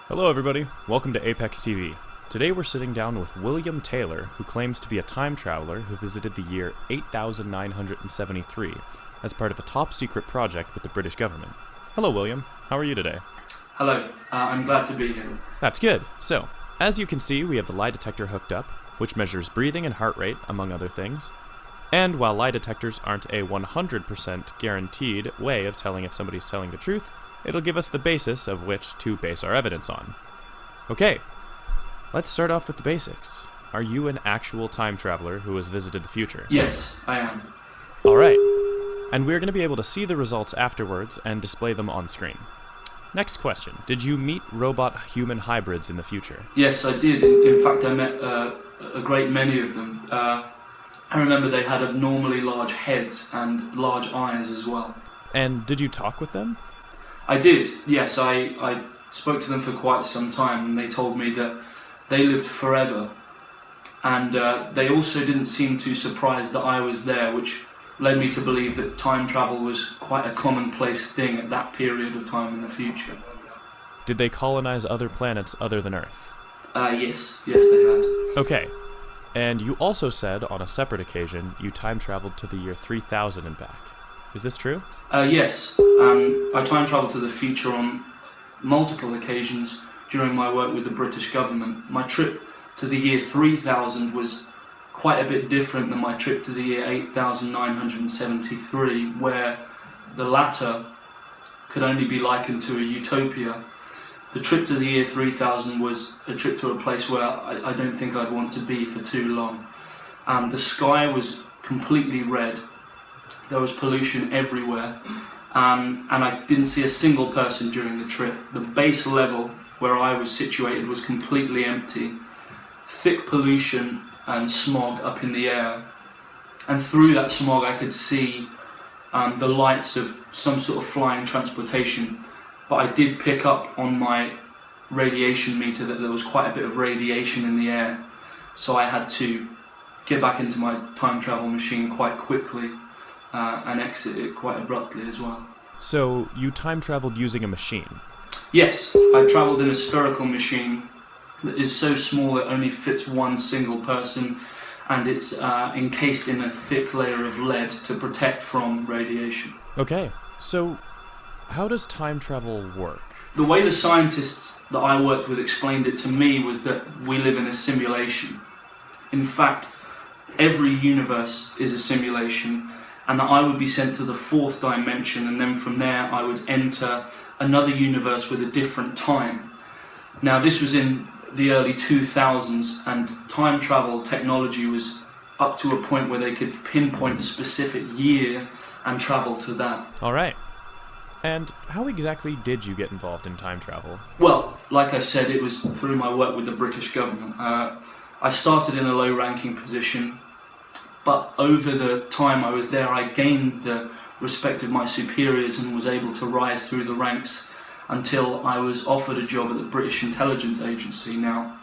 Hello everybody, welcome to ApexTV. Today we're sitting down with William Taylor, who claims to be a time traveler who visited the year 8973 as part of a top-secret project with the British government. Hello William, how are you today? Hello, I'm glad to be here. That's good. So, as you can see, we have the lie detector hooked up, which measures breathing and heart rate, among other things. And while lie detectors aren't a 100% guaranteed way of telling if somebody's telling the truth, it'll give us the basis of which to base our evidence on. Okay, let's start off with the basics. Are you an actual time traveler who has visited the future? Yes, I am. Alright, and we're going to be able to see the results afterwards and display them on screen. Next question, did you meet robot-human hybrids in the future? Yes, I did. In fact, I met a great many of them. I remember they had abnormally large heads and large eyes as well. And did you talk with them? I did, yes. I spoke to them for quite some time, and they told me that they lived forever. And they also didn't seem too surprised that I was there, which led me to believe that time travel was quite a commonplace thing at that period of time in the future. Did they colonize other planets other than Earth? Yes, they had. Okay, and you also said on a separate occasion you time traveled to the year 3000 and back. Is this true? Yes, I time travelled to the future on multiple occasions during my work with the British government. My trip to the year 3000 was quite a bit different than my trip to the year 8973, where the latter could only be likened to a utopia. The trip to the year 3000 was a trip to a place where I don't think I'd want to be for too long. The sky was completely red. There was pollution everywhere, and I didn't see a single person during the trip. The base level where I was situated was completely empty. Thick pollution and smog up in the air, and through that smog I could see the lights of some sort of flying transportation, but I did pick up on my radiation meter that there was quite a bit of radiation in the air, so I had to get back into my time travel machine quite quickly and exit it quite abruptly as well. So, you time traveled using a machine? Yes, I travelled in a spherical machine that is so small it only fits one single person, and it's encased in a thick layer of lead to protect from radiation. Okay, so how does time travel work? The way the scientists that I worked with explained it to me was that we live in a simulation. In fact, every universe is a simulation, and that I would be sent to the fourth dimension, and then from there I would enter another universe with a different time. Now, this was in the early 2000s, and time travel technology was up to a point where they could pinpoint a specific year and travel to that. Alright. And how exactly did you get involved in time travel? Well, like I said, it was through my work with the British government. I started in a low-ranking position, but over the time I was there, I gained the respect of my superiors and was able to rise through the ranks until I was offered a job at the British Intelligence Agency. Now,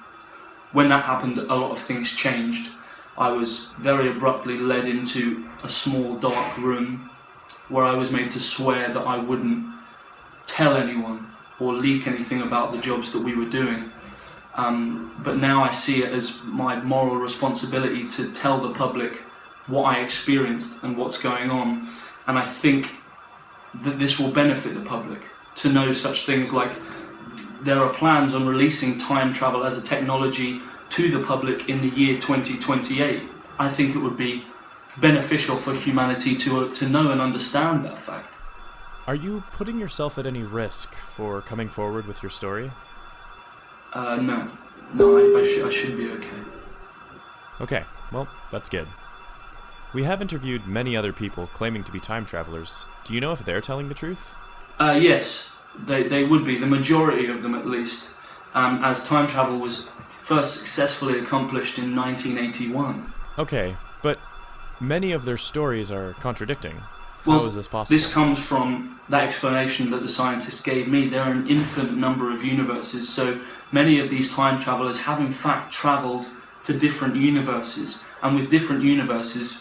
when that happened, a lot of things changed. I was very abruptly led into a small dark room where I was made to swear that I wouldn't tell anyone or leak anything about the jobs that we were doing. But now I see it as my moral responsibility to tell the public what I experienced and what's going on. And I think that this will benefit the public to know such things like there are plans on releasing time travel as a technology to the public in the year 2028. I think it would be beneficial for humanity to know and understand that fact. Are you putting yourself at any risk for coming forward with your story? No, I should be okay. Okay, well, that's good. We have interviewed many other people claiming to be time travelers. Do you know if they're telling the truth? Yes, they would be, the majority of them at least, as time travel was first successfully accomplished in 1981. Okay, but many of their stories are contradicting. Well, how is this possible? This comes from that explanation that the scientists gave me. There are an infinite number of universes, so many of these time travelers have in fact travelled to different universes, and with different universes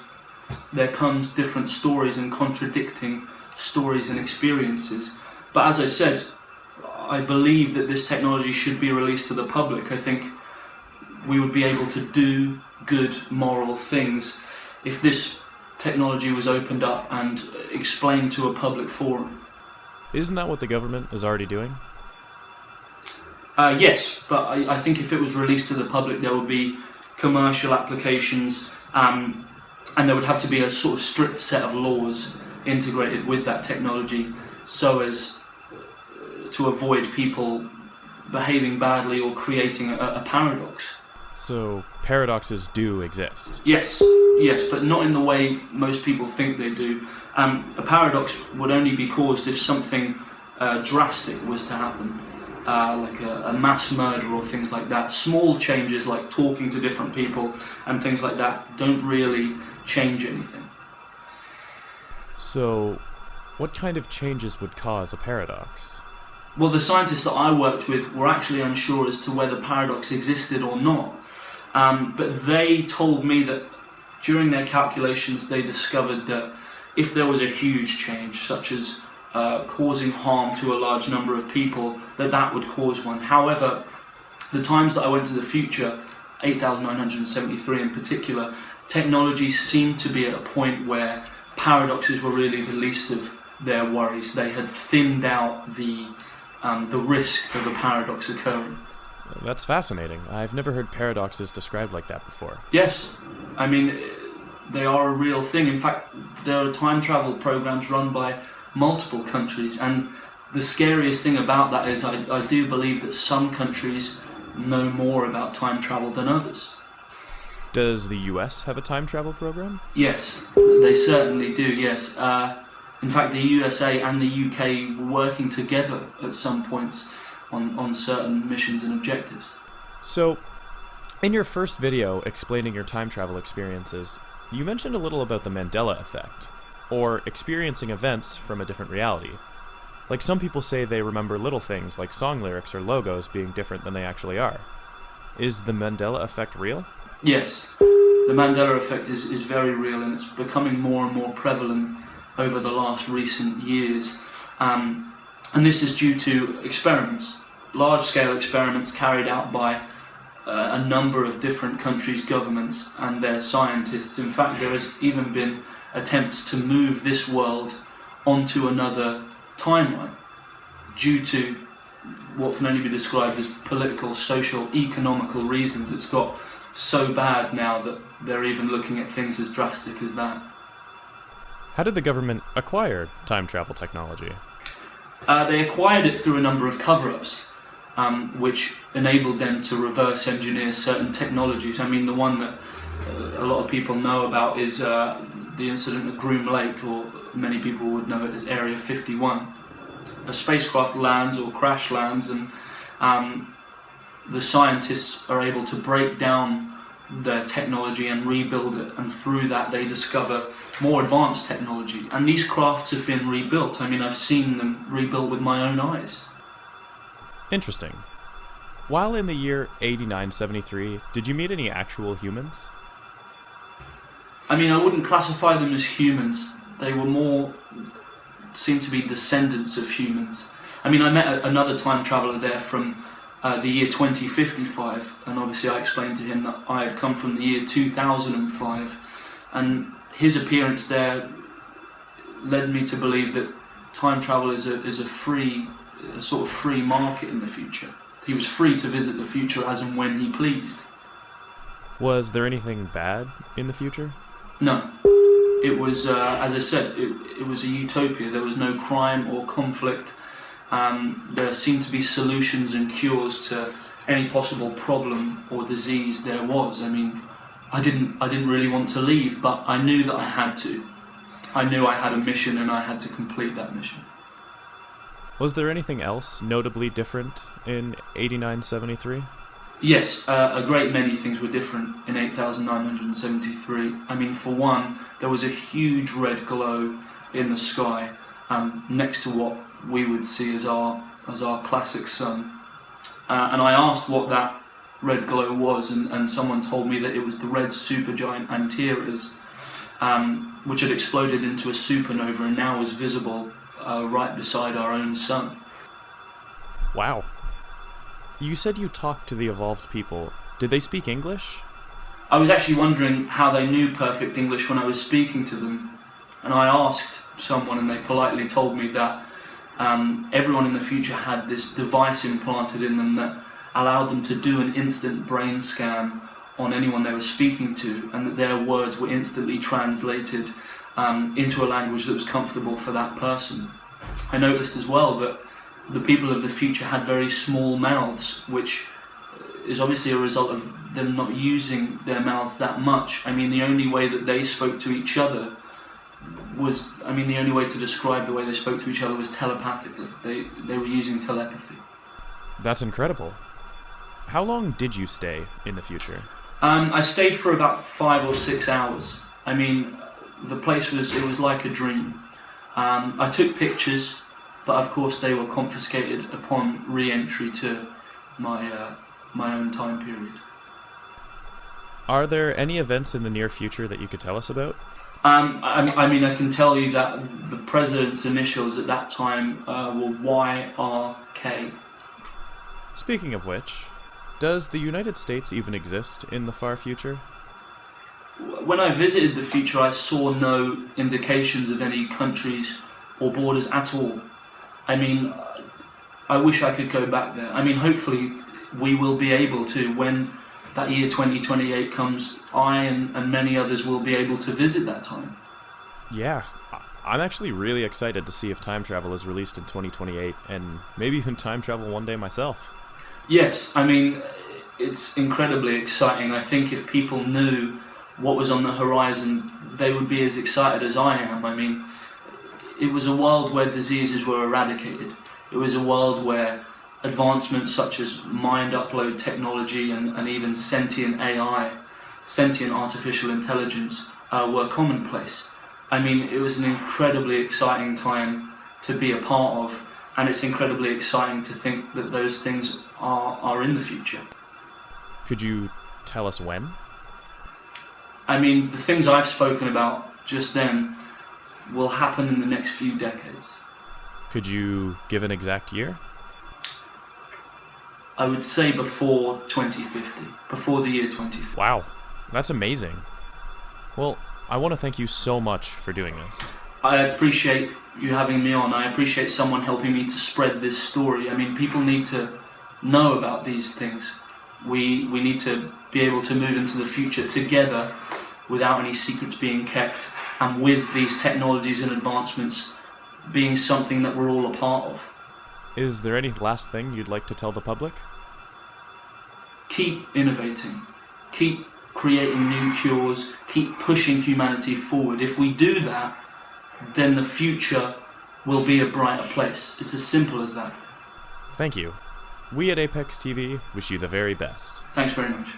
there comes different stories and contradicting stories and experiences. But as I said, I believe that this technology should be released to the public. I think we would be able to do good moral things if this technology was opened up and explained to a public forum. Isn't that what the government is already doing? Yes, but I think if it was released to the public, there would be commercial applications, and there would have to be a sort of strict set of laws integrated with that technology so as to avoid people behaving badly or creating a paradox. So paradoxes do exist? Yes, but not in the way most people think they do. A paradox would only be caused if something drastic was to happen. Like a mass murder or things like that. Small changes like talking to different people and things like that don't really change anything. So, what kind of changes would cause a paradox? Well, the scientists that I worked with were actually unsure as to whether paradox existed or not. But they told me that during their calculations they discovered that if there was a huge change, such as causing harm to a large number of people, that would cause one. However, the times that I went to the future, 8,973 in particular, technology seemed to be at a point where paradoxes were really the least of their worries. They had thinned out the risk of a paradox occurring. That's fascinating. I've never heard paradoxes described like that before. Yes, I mean, they are a real thing. In fact, there are time travel programs run by multiple countries, and the scariest thing about that is I do believe that some countries know more about time travel than others. Does the US have a time travel program? Yes, they certainly do, yes. In fact, the USA and the UK were working together at some points on certain missions and objectives. So, in your first video explaining your time travel experiences, you mentioned a little about the Mandela effect, or experiencing events from a different reality. Like some people say they remember little things like song lyrics or logos being different than they actually are. Is the Mandela effect real? Yes, the Mandela effect is very real, and it's becoming more and more prevalent over the last recent years. And this is due to experiments, large-scale experiments carried out by a number of different countries' governments and their scientists. In fact, there has even been attempts to move this world onto another timeline due to what can only be described as political, social, economical reasons. It's got so bad now that they're even looking at things as drastic as that. How did the government acquire time travel technology? They acquired it through a number of cover-ups, which enabled them to reverse engineer certain technologies. I mean, the one that a lot of people know about is the incident at Groom Lake, or many people would know it as Area 51. A spacecraft lands or crash lands, and the scientists are able to break down their technology and rebuild it, and through that they discover more advanced technology. And these crafts have been rebuilt. I mean, I've seen them rebuilt with my own eyes. Interesting. While in the year 8973, did you meet any actual humans? I mean, I wouldn't classify them as humans. They were more, seemed to be descendants of humans. I mean, I met another time traveller there from the year 2055, and obviously I explained to him that I had come from the year 2005, and his appearance there led me to believe that time travel is a sort of free market in the future. He was free to visit the future as and when he pleased. Was there anything bad in the future? No. It was, as I said, it was a utopia. There was no crime or conflict. There seemed to be solutions and cures to any possible problem or disease there was. I mean, I didn't really want to leave, but I knew that I had to. I knew I had a mission and I had to complete that mission. Was there anything else notably different in 8973? Yes, a great many things were different in 8,973. I mean, for one, there was a huge red glow in the sky next to what we would see as our classic sun. And I asked what that red glow was, and someone told me that it was the red supergiant Antares, which had exploded into a supernova and now was visible right beside our own sun. Wow. You said you talked to the evolved people. Did they speak English? I was actually wondering how they knew perfect English when I was speaking to them, and I asked someone and they politely told me that everyone in the future had this device implanted in them that allowed them to do an instant brain scan on anyone they were speaking to, and that their words were instantly translated into a language that was comfortable for that person. I noticed as well that the people of the future had very small mouths, which is obviously a result of them not using their mouths that much. I mean, the only way that they spoke to each other was, the only way to describe the way they spoke to each other was telepathically. They were using telepathy. That's incredible. How long did you stay in the future? I stayed for about 5 or 6 hours. I mean, the place was like a dream. I took pictures, but of course they were confiscated upon re-entry to my own time period. Are there any events in the near future that you could tell us about? I can tell you that the president's initials at that time were YRK. Speaking of which, does the United States even exist in the far future? When I visited the future, I saw no indications of any countries or borders at all. I mean, I wish I could go back there. I mean, hopefully we will be able to. When that year 2028 comes, I and many others will be able to visit that time. Yeah, I'm actually really excited to see if time travel is released in 2028, and maybe even time travel one day myself. Yes, I mean, it's incredibly exciting. I think if people knew what was on the horizon, they would be as excited as I am. I mean, it was a world where diseases were eradicated. It was a world where advancements such as mind upload technology and even sentient AI, sentient artificial intelligence, were commonplace. I mean, it was an incredibly exciting time to be a part of, and it's incredibly exciting to think that those things are in the future. Could you tell us when? I mean, the things I've spoken about just then will happen in the next few decades. Could you give an exact year? I would say before 2050, before the year 2050. Wow, that's amazing. Well, I want to thank you so much for doing this. I appreciate you having me on. I appreciate someone helping me to spread this story. I mean, people need to know about these things. We need to be able to move into the future together without any secrets being kept, and with these technologies and advancements being something that we're all a part of. Is there any last thing you'd like to tell the public? Keep innovating. Keep creating new cures. Keep pushing humanity forward. If we do that, then the future will be a brighter place. It's as simple as that. Thank you. We at ApexTV wish you the very best. Thanks very much.